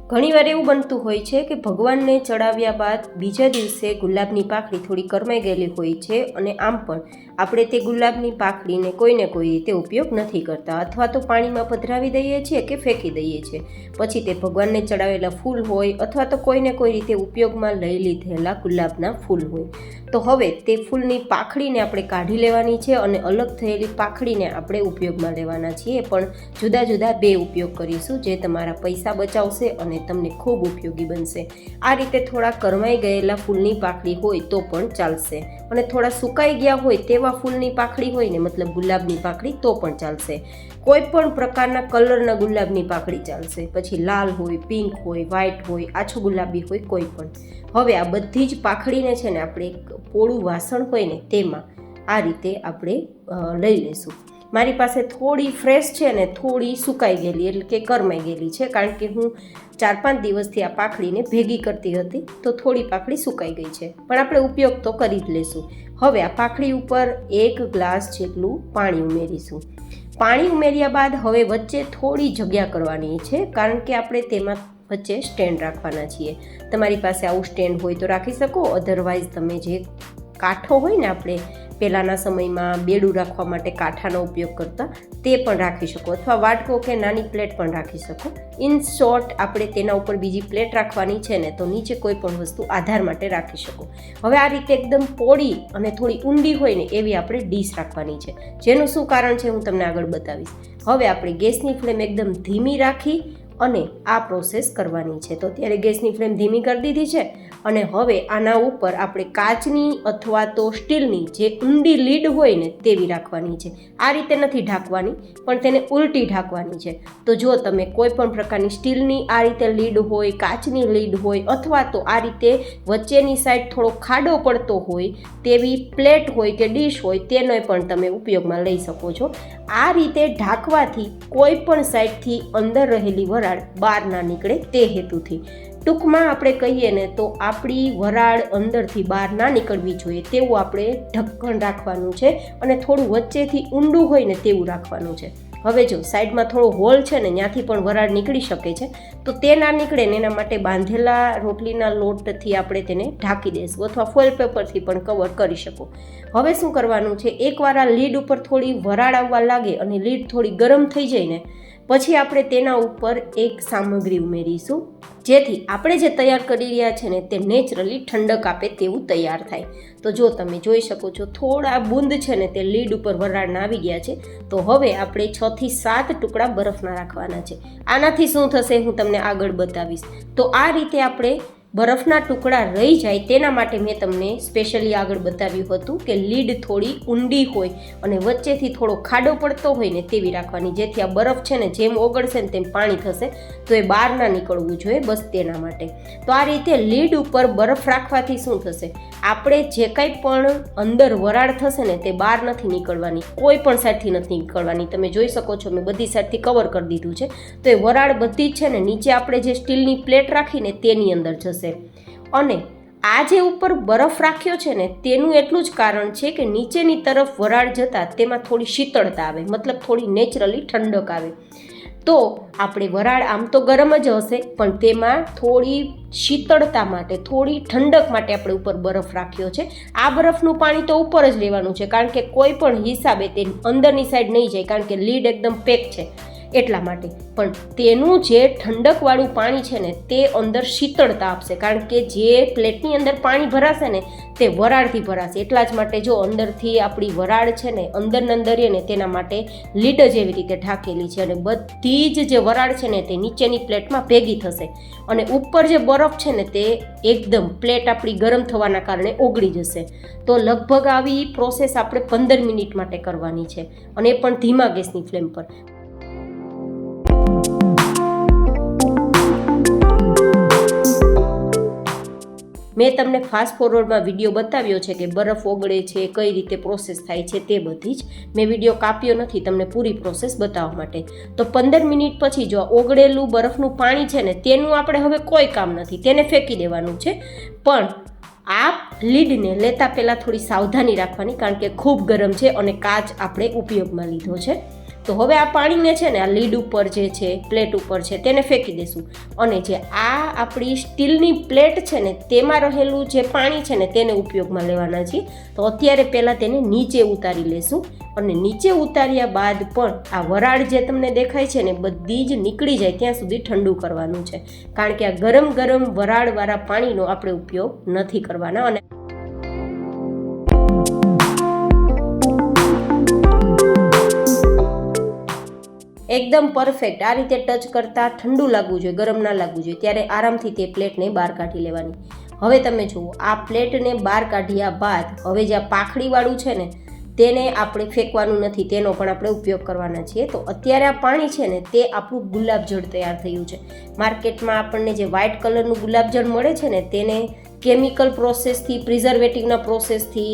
ઘણીવાર એવું બનતું હોય છે કે ભગવાનને ચડાવ્યા બાદ બીજા દિવસે ગુલાબની પાંખડી થોડી કરમાઈ ગયેલી હોય છે અને આમ પણ આપણે તે ગુલાબની પાંખડીને કોઈને કોઈ રીતે ઉપયોગ નથી કરતા, અથવા તો પાણીમાં પધરાવી દઈએ છીએ કે ફેંકી દઈએ છીએ. પછી તે ભગવાનને ચડાવેલા ફૂલ હોય અથવા તો કોઈને કોઈ રીતે ઉપયોગમાં લઈ લીધેલા ગુલાબના ફૂલ હોય. તો હવે તે ફૂલની પાંખડીને આપણે કાઢી લેવાની છે અને અલગ થયેલી પાંખડીને આપણે ઉપયોગમાં લેવાના છીએ. પણ જુદા જુદા બે ઉપયોગ કરીશું જે તમારા પૈસા બચાવશે અને તમને ખૂબ ઉપયોગી બનશે. આ રીતે થોડા કરમાઈ ગયેલા ફૂલની પાંખડી હોય તો પણ ચાલશે, અને થોડા સુકાઈ ગયા હોય તેવા ફૂલની પાંખડી હોય ને, મતલબ ગુલાબની પાંખડી, તો પણ ચાલશે. કોઈ પણ પ્રકારના કલરના ગુલાબની પાંખડી ચાલશે, પછી લાલ હોય, પિંક હોય, વ્હાઈટ હોય, આછો ગુલાબી હોય, કોઈ પણ. હવે આ બધી જ પાંખડીને છે ને આપણે એક પોળું વાસણ હોય ને તેમાં આ રીતે આપણે લઈ લઈશું. મારી પાસે થોડી ફ્રેશ છે ને થોડી સુકાઈ ગયેલી એટલે કે કરમાઈ ગયેલી છે, કારણ કે હું 4-5 દિવસથી આ પાંખડીને ભેગી કરતી હતી, તો થોડી પાંખડી સુકાઈ ગઈ છે, પણ આપણે ઉપયોગ તો કરી જ લઈશું. હવે આ પાંખડી ઉપર 1 ગ્લાસ જેટલું પાણી ઉમેરીશું. પાણી ઉમેર્યા બાદ હવે વચ્ચે થોડી જગ્યા કરવાની છે, કારણ કે આપણે તેમાં વચ્ચે સ્ટેન્ડ રાખવાના છીએ. તમારી પાસે આવું સ્ટેન્ડ હોય તો રાખી શકો, અધરવાઇઝ તમે જે કાંઠો હોય ને, આપણે પહેલાંના સમયમાં બેડું રાખવા માટે કાંઠાનો ઉપયોગ કરતા, તે પણ રાખી શકો, અથવા વાટકો કે નાની પ્લેટ પણ રાખી શકો. ઇન શોર્ટ આપણે તેના ઉપર બીજી પ્લેટ રાખવાની છે ને, તો નીચે કોઈ પણ વસ્તુ આધાર માટે રાખી શકો. હવે આ રીતે એકદમ પોળી અને થોડી ઊંડી હોય ને એવી આપણે ડીશ રાખવાની છે, જેનું શું કારણ છે હું તમને આગળ બતાવીશ. હવે આપણે ગેસની ફ્લેમ એકદમ ધીમી રાખી અને આ પ્રોસેસ કરવાની છે. તો ત્યારે ગેસની ફ્લેમ ધીમી કરી દીધી છે, અને હવે આના ઉપર આપણે કાચની અથવા તો સ્ટીલની જે ઊંડી લીડ હોય ને તેવી રાખવાની છે. આ રીતે નથી ઢાંકવાની, પણ તેને ઉલટી ઢાંકવાની છે. તો જો તમે કોઈ પણ પ્રકારની સ્ટીલની આ રીતે લીડ હોય, કાચની લીડ હોય, અથવા તો આ રીતે વચ્ચેની સાઈડ થોડો ખાડો પડતો હોય તેવી પ્લેટ હોય કે ડીશ હોય, તેનો પણ તમે ઉપયોગમાં લઈ શકો છો. આ રીતે ઢાંકવાથી કોઈ પણ સાઈડથી અંદર રહેલી વરાળ બહાર ના નીકળે તે હેતુથી. ટૂંકમાં આપણે કહીએ ને તો આપણી વરાળ અંદરથી બહાર ના નીકળવી જોઈએ તેવું આપણે ઢક્કણ રાખવાનું છે, અને થોડું વચ્ચેથી ઊંડું હોય ને તેવું રાખવાનું છે. હવે જો સાઈડમાં થોડો હોલ છે ને, ત્યાંથી પણ વરાળ નીકળી શકે છે, તો તે ના નીકળે ને એના માટે બાંધેલા રોટલીના લોટથી આપણે તેને ઢાંકી દઈશું, અથવા ફોઇલ પેપરથી પણ કવર કરી શકો. હવે શું કરવાનું છે, એકવાર આ લીડ ઉપર થોડી વરાળ આવવા લાગે અને લીડ થોડી ગરમ થઈ જાય ને, પછી આપણે તેના ઉપર એક સામગ્રી ઉમેરીશું, જેથી આપણે જે તૈયાર કરી રહ્યા છે ને તે નેચરલી ઠંડક આપે તેવું તૈયાર થાય. તો જો તમે જોઈ શકો છો થોડા બૂંદ છે ને તે લીડ ઉપર વરાળના આવી ગયા છે. તો હવે આપણે 6 થી 7 ટુકડા બરફના રાખવાના છે. આનાથી શું થશે હું તમને આગળ બતાવીશ. તો આ રીતે આપણે બરફના ટુકડા રહી જાય તેના માટે મેં તમને સ્પેશિયલી આગળ બતાવ્યું હતું કે લીડ થોડી ઊંડી હોય અને વચ્ચેથી થોડો ખાડો પડતો હોય ને તેવી રાખવાની, જેથી આ બરફ છે ને જેમ ઓગળશે ને તેમ પાણી થશે, તો એ બહાર ના નીકળવું જોઈએ, બસ તેના માટે. તો આ રીતે લીડ ઉપર બરફ રાખવાથી શું થશે, આપણે જે કંઈ પણ અંદર વરાળ થશે ને તે બહાર નથી નીકળવાની, કોઈ પણ સાઈડથી નથી નીકળવાની. તમે જોઈ શકો છો મેં બધી સાઈડથી કવર કરી દીધું છે. તો એ વરાળ બધી જ છે ને નીચે આપણે જે સ્ટીલની પ્લેટ રાખીને તેની અંદર જશે. અને આ જે ઉપર બરફ રાખ્યો છે ને તેનું એટલું જ કારણ છે કે નીચેની તરફ વરાળ જતાં તેમાં થોડી શીતળતા આવે, મતલબ થોડી નેચરલી ઠંડક આવે. તો આપણે વરાળ આમ તો ગરમ જ હશે, પણ તેમાં થોડી શીતળતા માટે, થોડી ઠંડક માટે આપણે ઉપર બરફ રાખ્યો છે. આ બરફનું પાણી તો ઉપર જ લેવાનું છે, કારણ કે કોઈ પણ હિસાબે તે અંદરની સાઈડ નહીં જાય, કારણ કે લીડ એકદમ પેક છે એટલા માટે. પણ તેનું જે ઠંડકવાળું પાણી છે ને તે અંદર શીતળતા આપશે, કારણ કે જે પ્લેટની અંદર પાણી ભરાશે ને તે વરાળથી ભરાશે. એટલા જ માટે જો અંદરથી આપણી વરાળ છે ને અંદર ને તેના માટે લીડ જ એવી રીતે ઢાંકેલી છે, અને બધી જ જે વરાળ છે ને તે નીચેની પ્લેટમાં ભેગી થશે, અને ઉપર જે બરફ છે ને તે એકદમ પ્લેટ આપણી ગરમ થવાના કારણે ઓગળી જશે. તો લગભગ આવી પ્રોસેસ આપણે 15 મિનિટ માટે કરવાની છે, અને એ પણ ધીમા ગેસની ફ્લેમ પર. મેં તમને ફાસ્ટ ફોરવર્ડમાં વિડીયો બતાવ્યો છે કે બરફ ઓગળે છે, કઈ રીતે પ્રોસેસ થાય છે, તે બધી જ મેં વિડીયો કાપ્યો નથી તમને પૂરી પ્રોસેસ બતાવવા માટે. તો 15 મિનિટ પછી જો ઓગળેલું બરફનું પાણી છે ને તેનું આપણે હવે કોઈ કામ નથી, તેને ફેંકી દેવાનું છે. પણ આ લીડને લેતા પહેલાં થોડી સાવધાની રાખવાની, કારણ કે ખૂબ ગરમ છે અને કાચ આપણે ઉપયોગમાં લીધો છે. તો હવે આ પાણીને છે ને આ લીડ ઉપર જે છે પ્લેટ ઉપર છે તેને ફેંકી દેશું અને જે આ આપણી સ્ટીલની પ્લેટ છે ને તેમાં રહેલું જે પાણી છે ને તેને ઉપયોગમાં લેવાના છીએ. તો અત્યારે પહેલાં તેને નીચે ઉતારી લેશું અને નીચે ઉતાર્યા બાદ પણ આ વરાળ જે તમને દેખાય છે ને બધી જ નીકળી જાય ત્યાં સુધી ઠંડુ કરવાનું છે, કારણ કે આ ગરમ ગરમ વરાળવાળા પાણીનો આપણે ઉપયોગ નથી કરવાના. અને એકદમ પરફેક્ટ આ રીતે ટચ કરતાં ઠંડુ લાગવું જોઈએ, ગરમ ના લાગવું જોઈએ, ત્યારે આરામથી તે પ્લેટને બહાર કાઢી લેવાની. હવે તમે જુઓ આ પ્લેટને બહાર કાઢ્યા બાદ હવે જે આ પાખડીવાળું છે ને તેને આપણે ફેંકવાનું નથી, તેનો પણ આપણે ઉપયોગ કરવાના છીએ. તો અત્યારે આ પાણી છે ને તે આપણું ગુલાબજળ તૈયાર થયું છે. માર્કેટમાં આપણને જે વ્હાઇટ કલરનું ગુલાબજળ મળે છે ને તેને કેમિકલ પ્રોસેસથી, પ્રિઝર્વેટિવના પ્રોસેસથી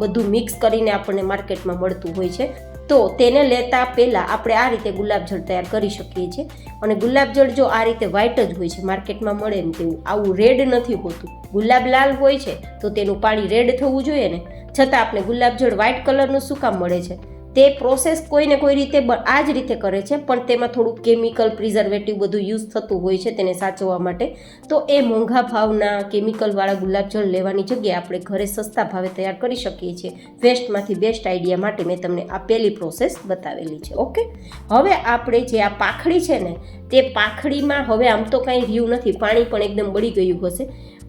બધું મિક્સ કરીને આપણને માર્કેટમાં મળતું હોય છે. તો તેને લેતા પહેલાં આપણે આ રીતે ગુલાબજળ તૈયાર કરી શકીએ છીએ. અને ગુલાબજળ જો આ રીતે વ્હાઇટ જ હોય છે, માર્કેટમાં મળે ને તેવું, આવું રેડ નથી હોતું. ગુલાબ લાલ હોય છે તો તેનું પાણી રેડ થવું જોઈએ ને, છતાં આપણે ગુલાબજળ વ્હાઇટ કલરનું શું કામ મળે છે? તે પ્રોસેસ કોઈને કોઈ રીતે આ જ રીતે કરે છે, પણ તેમાં થોડું કેમિકલ પ્રિઝર્વેટિવ બધું યુઝ થતું હોય છે તેને સાચવવા માટે. તો એ મોંઘા ભાવના કેમિકલવાળા ગુલાબજળ લેવાની જગ્યાએ આપણે ઘરે સસ્તા ભાવે તૈયાર કરી શકીએ છીએ. વેસ્ટમાંથી બેસ્ટ આઈડિયા માટે મેં તમને આ પહેલી પ્રોસેસ બતાવેલી છે. ઓકે, હવે આપણે જે આ પાખડી છે ને તે પાખડીમાં હવે આમ તો કાંઈ રહ્યું નથી, પાણી પણ એકદમ બળી ગયું હશે.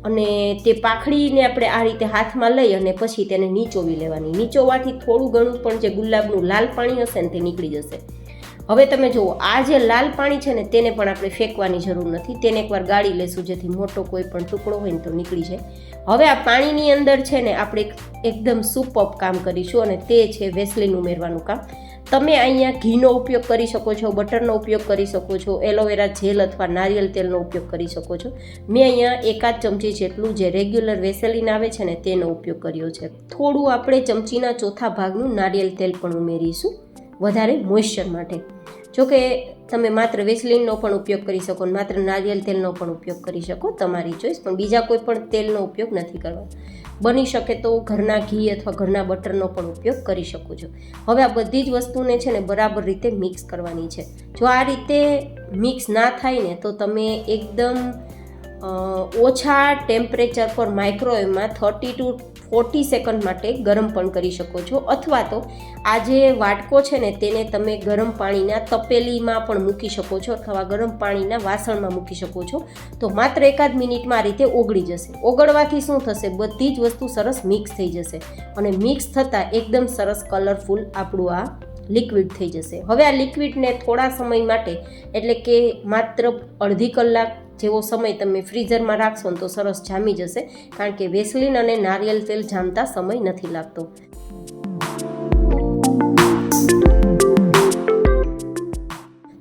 અને તે પાખડીને આપણે આ રીતે હાથમાં લઈ અને પછી તેને નીચોવી લેવાની. નીચોવાથી થોડું ઘણું પણ જે ગુલાબનું લાલ પાણી હશે ને તે નીકળી જશે. હવે તમે જુઓ આ જે લાલ પાણી છે ને તેને પણ આપણે ફેંકવાની જરૂર નથી, તેને એકવાર ગાળી લેશું જેથી મોટો કોઈ પણ ટુકડો હોય ને તો નીકળી જાય. હવે આ પાણીની અંદર છે ને આપણે એકદમ સુપર કામ કરીશું અને તે છે વેસલીન ઉમેરવાનું કામ. તમે અહીંયા ઘીનો ઉપયોગ કરી શકો છો, બટરનો ઉપયોગ કરી શકો છો, એલોવેરા જેલ અથવા નારિયેલ તેલનો ઉપયોગ કરી શકો છો. મેં અહીંયા 1 ચમચી જેટલું જે રેગ્યુલર વેસલીન આવે છે ને તેનો ઉપયોગ કર્યો છે. થોડું આપણે ચમચીના ચોથા ભાગનું નારિયેલ તેલ પણ ઉમેરીશું વધારે મોઇશ્ચર માટે. જોકે તમે માત્ર વેસલીનનો પણ ઉપયોગ કરી શકો, માત્ર નારિયેલ તેલનો પણ ઉપયોગ કરી શકો, તમારી ચોઈસ. પણ બીજા કોઈ પણ તેલનો ઉપયોગ નથી કરવાનો. બની શકે તો ઘરના ઘી અથવા ઘરના બટરનો પણ ઉપયોગ કરી શકો છો. હવે આ બધી જ વસ્તુને છે ને બરાબર રીતે મિક્સ કરવાની છે. જો આ રીતે મિક્સ ના થાય ને તો તમે એકદમ ઓછા ટેમ્પરેચર પર માઇક્રોવેવમાં 30 to 40 સેકન્ડ માટે ગરમ પણ કરી શકો છો. અથવા તો આ જે વાટકો છે ને તેને તમે ગરમ પાણીના તપેલીમાં પણ મૂકી શકો છો અથવા ગરમ પાણીના વાસણમાં મૂકી શકો છો. તો માત્ર 1 મિનિટમાં આ રીતે ઓગળી જશે. ઓગળવાથી શું થશે? બધી જ વસ્તુ સરસ મિક્સ થઈ જશે અને મિક્સ થતાં એકદમ સરસ કલરફુલ આપણું આ લિક્વિડ થઈ જશે. હવે આ લિક્વિડને થોડા સમય માટે એટલે કે માત્ર અડધી કલાક જેવો સમય તમે ફ્રીઝરમાં રાખશો ને તો સરસ જામી જશે, કારણ કે વેસલીન અને નારિયેલ તેલ જામતા સમય નથી લાગતો.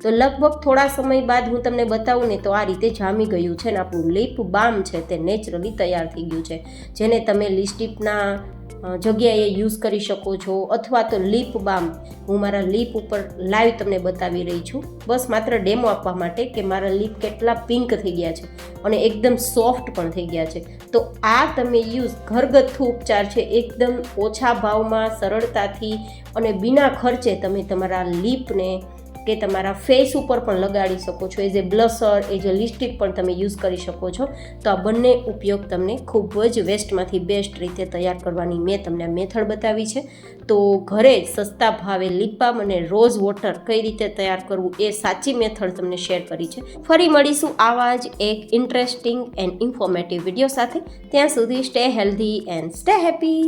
તો લગભગ થોડા સમય બાદ હું તમને બતાવું ને તો આ રીતે જામી ગયું છે ને આપણું લિપ બામ છે તે નેચરલી તૈયાર થઈ ગયું છે, જેને તમે લિપસ્ટિકના જગ્યાએ યુઝ કરી શકો છો. અથવા તો લિપ બામ હું મારા લિપ ઉપર લાઈવ તમને બતાવી રહી છું, બસ માત્ર ડેમો આપવા માટે કે મારા લિપ કેટલા પિંક થઈ ગયા છે અને એકદમ સોફ્ટ પણ થઈ ગયા છે. તો આ તમે યુઝ ઘરગથ્થુ ઉપચાર છે, એકદમ ઓછા ભાવમાં સરળતાથી અને બિના ખર્ચે તમે તમારા લિપને કે તમારા ફેસ ઉપર પણ લગાડી શકો છો. As a blusher, as a lipstick પણ તમે યુઝ કરી શકો છો. તો આ બંને ઉપયોગ તમને ખૂબ જ વેસ્ટમાંથી બેસ્ટ રીતે તૈયાર કરવાની મેં તમને મેથડ બતાવી છે. તો ઘરે જ સસ્તા ભાવે લિપ બામ અને રોઝ વોટર કઈ રીતે તૈયાર કરવું એ સાચી મેથડ તમને શેર કરી છે. ફરી મળીશું આવા જ એક ઇન્ટરેસ્ટિંગ એન્ડ ઇન્ફોર્મેટિવ વિડીયો સાથે. ત્યાં સુધી stay healthy and stay happy.